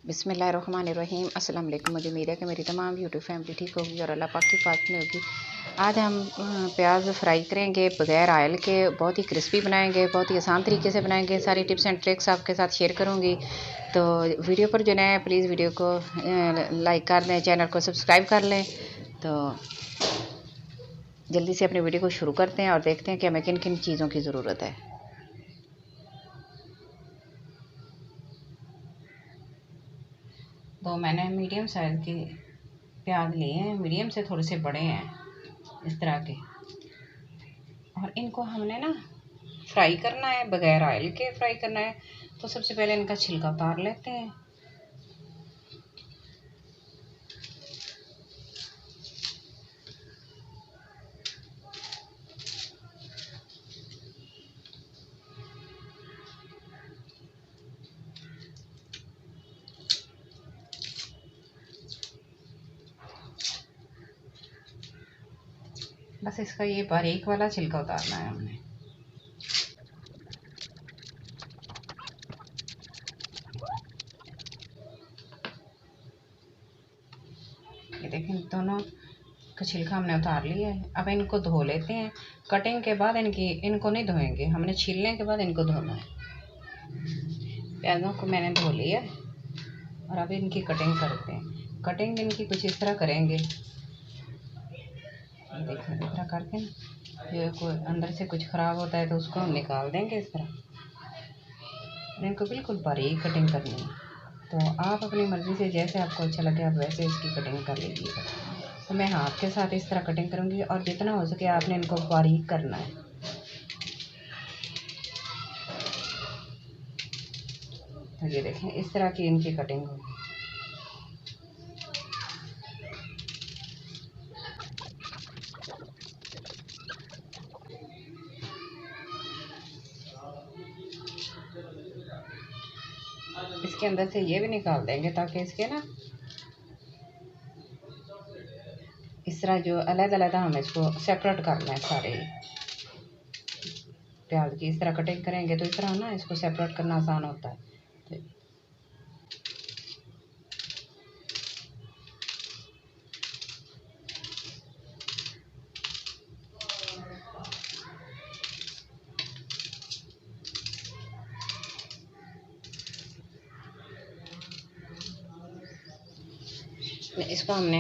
बिस्मिल्लाहिर्रहमानिर्रहीम। अस्सलाम वालेकुम। मुझे उम्मीद है कि मेरी तमाम यूट्यूब फैमिली ठीक होगी और अल्लाह पाक की पाक में होगी। आज हम प्याज फ्राई करेंगे बग़ैर ऑयल के, बहुत ही क्रिस्पी बनाएंगे, बहुत ही आसान तरीके से बनाएंगे। सारी टिप्स एंड ट्रिक्स आपके साथ शेयर करूँगी। तो वीडियो पर जो नए प्लीज़ वीडियो को लाइक कर दें, चैनल को सब्सक्राइब कर लें। तो जल्दी से अपनी वीडियो को शुरू करते हैं और देखते हैं कि हमें किन किन चीज़ों की ज़रूरत है। तो मैंने मीडियम साइज़ के प्याज लिए हैं, मीडियम से थोड़े से बड़े हैं इस तरह के, और इनको हमने ना फ्राई करना है, बग़ैर ऑयल के फ्राई करना है। तो सबसे पहले इनका छिलका उतार लेते हैं। बस इसका ये बारीक वाला छिलका उतारना है हमने। ये देखें, दोनों का छिलका हमने उतार लिया है। अब इनको धो लेते हैं। कटिंग के बाद इनको नहीं धोएंगे, हमने छीलने के बाद इनको धोना है। प्याज़ों को मैंने धो लिया और अब इनकी कटिंग करते हैं। कटिंग इनकी कुछ इस तरह करेंगे, देखो इस तरह करके ना, ये कोई अंदर से कुछ ख़राब होता है तो उसको हम निकाल देंगे इस तरह। इनको बिल्कुल बारीक कटिंग करनी है। तो आप अपनी मर्ज़ी से जैसे आपको अच्छा लगे आप वैसे इसकी कटिंग कर लीजिएगा। तो मैं हाथ के साथ इस तरह कटिंग करूँगी और जितना हो सके आपने इनको बारीक करना है। तो ये देखें, इस तरह की इनकी कटिंग होगी। इसके अंदर से ये भी निकाल देंगे ताकि इसके ना इस तरह जो अलग-अलग हमें इसको सेपरेट करना है। सारे प्याज की इस तरह कटिंग करेंगे तो इस तरह ना इसको सेपरेट करना आसान होता है। तो इसको हमने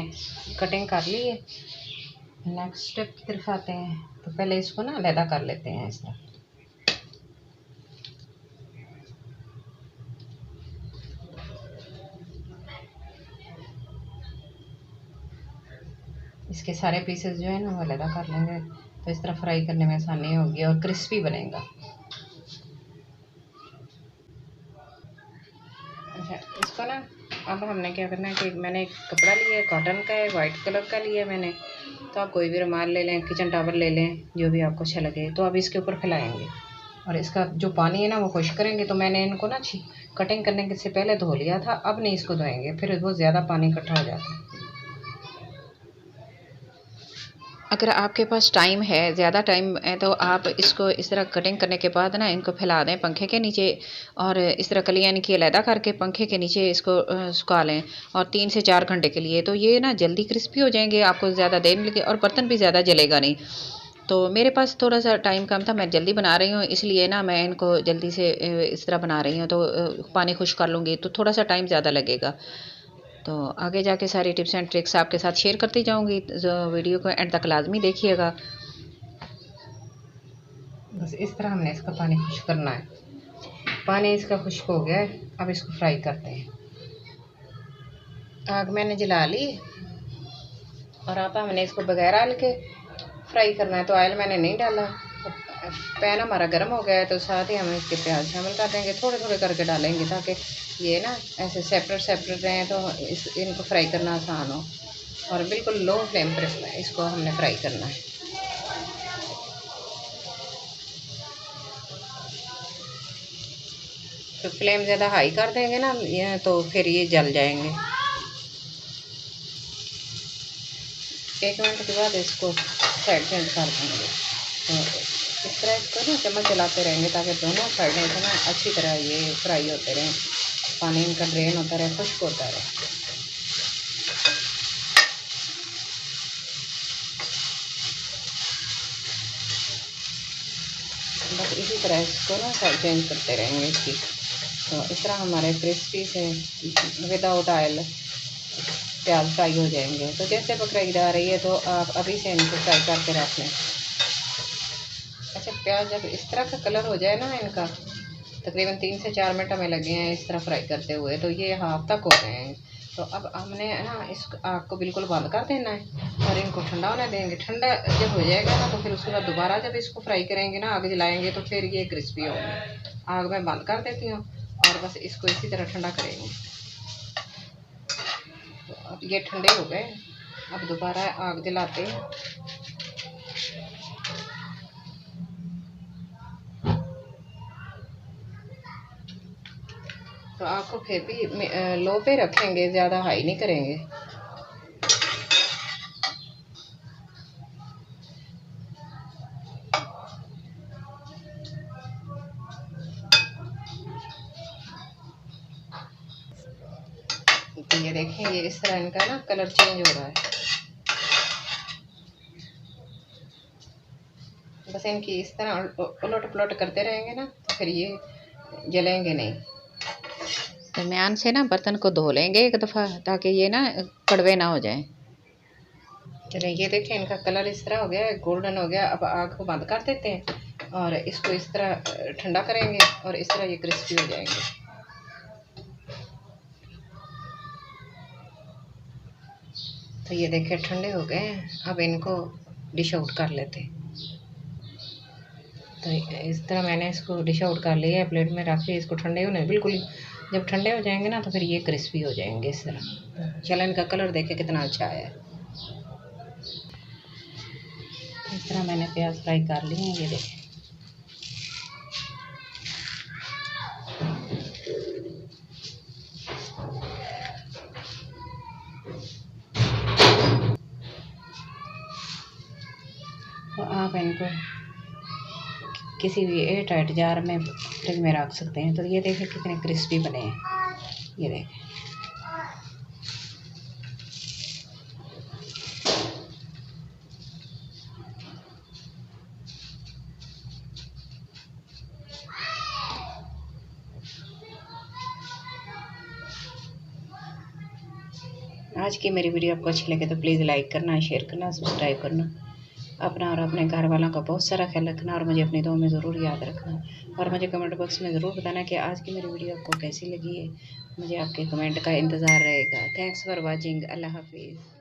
कटिंग कर ली है। नेक्स्ट स्टेप की तरफ आते हैं। तो पहले इसको ना अलग कर लेते हैं इस तरह। इसके सारे पीसेस जो है ना वो अलग कर लेंगे, तो इस तरह फ्राई करने में आसानी होगी और क्रिस्पी बनेगा। अच्छा, इसको ना अब हमने क्या करना है कि मैंने एक कपड़ा लिया है, कॉटन का है, वाइट कलर का लिया है मैंने। तो आप कोई भी रुमाल ले लें, किचन टॉवल ले लें, जो भी आपको अच्छा लगे। तो अब इसके ऊपर फैलाएंगे और इसका जो पानी है ना वो खुश करेंगे। तो मैंने इनको ना कटिंग करने से पहले धो लिया था, अब नहीं इसको धोएंगे, फिर बहुत ज़्यादा पानी इकट्ठा हो जाता है। अगर आपके पास टाइम है, ज़्यादा टाइम है, तो आप इसको इस तरह कटिंग करने के बाद ना इनको फैला दें पंखे के नीचे, और इस तरह कलियाँ इनकी अलहदा करके पंखे के नीचे इसको सुखा लें, और 3 से 4 घंटे के लिए। तो ये ना जल्दी क्रिस्पी हो जाएंगे, आपको ज़्यादा देर नहीं लगे और बर्तन भी ज़्यादा जलेगा नहीं। तो मेरे पास थोड़ा सा टाइम कम था, मैं जल्दी बना रही हूँ, इसलिए ना मैं इनको जल्दी से इस तरह बना रही हूँ। तो पानी खुश कर लूँगी तो थोड़ा सा टाइम ज़्यादा लगेगा। तो आगे जाके सारी टिप्स एंड ट्रिक्स आपके साथ शेयर करती जाऊंगी, जो वीडियो को एंड तक लाजमी देखिएगा। बस इस तरह हमने इसका पानी खुश्क करना है। पानी इसका खुश्क हो गया है, अब इसको फ्राई करते हैं। आग मैंने जला ली और अब हमने इसको बगैर ऑयल के फ्राई करना है। तो ऑयल मैंने नहीं डाला। पैन हमारा गर्म हो गया है, तो साथ ही हम इसके प्याज शामिल कर देंगे, थोड़े थोड़े करके डालेंगे ताकि ये ना ऐसे सेपरेट सेपरेट रहें, तो इनको फ्राई करना आसान हो। और बिल्कुल लो फ्लेम पर इसको हमने फ्राई करना है। तो फ्लेम ज़्यादा हाई कर देंगे ना ये, तो फिर ये जल जाएंगे। 1 मिनट के बाद इसको साइड चेंज कर देंगे। तो इस तरह इसको ना चम्मच चलाते रहेंगे ताकि दोनों साइडें से ना अच्छी तरह ये फ्राई होते रहें। पानी इनका ड्रेन होता रहे, खुश्क होता रहे। बस इसी तरह इसको ना चेंज करते रहेंगे इसकी। तो इस तरह हमारे क्रिस्पी से विदाउट ऑयल प्याज फ्राई हो जाएंगे। तो जैसे पक ईद आ रही है तो आप अभी से इनको फ्राई करके रख लें। अच्छा, प्याज जब इस तरह का कलर हो जाए ना इनका, तकरीबन 3 से 4 मिनट हमें लगे हैं इस तरह फ्राई करते हुए, तो ये हाफ तक हो गए हैं। तो अब हमने ना इस आग को बिल्कुल बंद कर देना है और इनको ठंडा होने देंगे। ठंडा जब हो जाएगा ना तो फिर उसके बाद दोबारा जब इसको फ्राई करेंगे ना, आग जलाएंगे तो फिर ये क्रिस्पी होंगे। आग मैं बंद कर देती हूँ और बस इसको इसी तरह ठंडा करेंगे। तो अब ये ठंडे हो गए, अब दोबारा आग जलाते हैं। तो आग को फिर भी लो पे रखेंगे, ज़्यादा हाई नहीं करेंगे। तो ये देखें, ये इस तरह इनका ना कलर चेंज हो रहा है। बस इनकी इस तरह उलट पलट करते रहेंगे ना तो फिर ये जलेंगे नहीं। दरमियान से ना बर्तन को धो लेंगे एक दफ़ा, ताकि ये ना कड़वे ना हो जाए। चलिए, ये देखें इनका कलर इस तरह हो गया है, गोल्डन हो गया। अब आग को बंद कर देते हैं और इसको इस तरह ठंडा करेंगे और इस तरह ये क्रिस्पी हो जाएंगे। तो ये देखें ठंडे हो गए हैं, अब इनको डिश आउट कर लेते हैं। तो इस तरह मैंने इसको डिश आउट कर लिया है, प्लेट में रख के इसको ठंडे होने बिल्कुल। जब ठंडे हो जाएंगे ना तो फिर ये क्रिस्पी हो जाएंगे इस तरह। चलो, इनका कलर देखे कितना अच्छा आया है। इस तरह मैंने प्याज फ्राई कर लिए हैं, ये देखें। तो आप इनको किसी भी एयर टाइट जार में फ्रिज में रख सकते हैं। तो ये देखें कितने क्रिस्पी बने हैं, ये देखें। आज की मेरी वीडियो आपको अच्छी लगे तो प्लीज़ लाइक करना, शेयर करना, सब्सक्राइब करना। अपना और अपने घर वालों का बहुत सारा ख्याल रखना और मुझे अपनी दुआ में ज़रूर याद रखना। और मुझे कमेंट बॉक्स में ज़रूर बताना कि आज की मेरी वीडियो आपको कैसी लगी है। मुझे आपके कमेंट का इंतज़ार रहेगा। Thanks for watching. अल्लाह हाफिज़।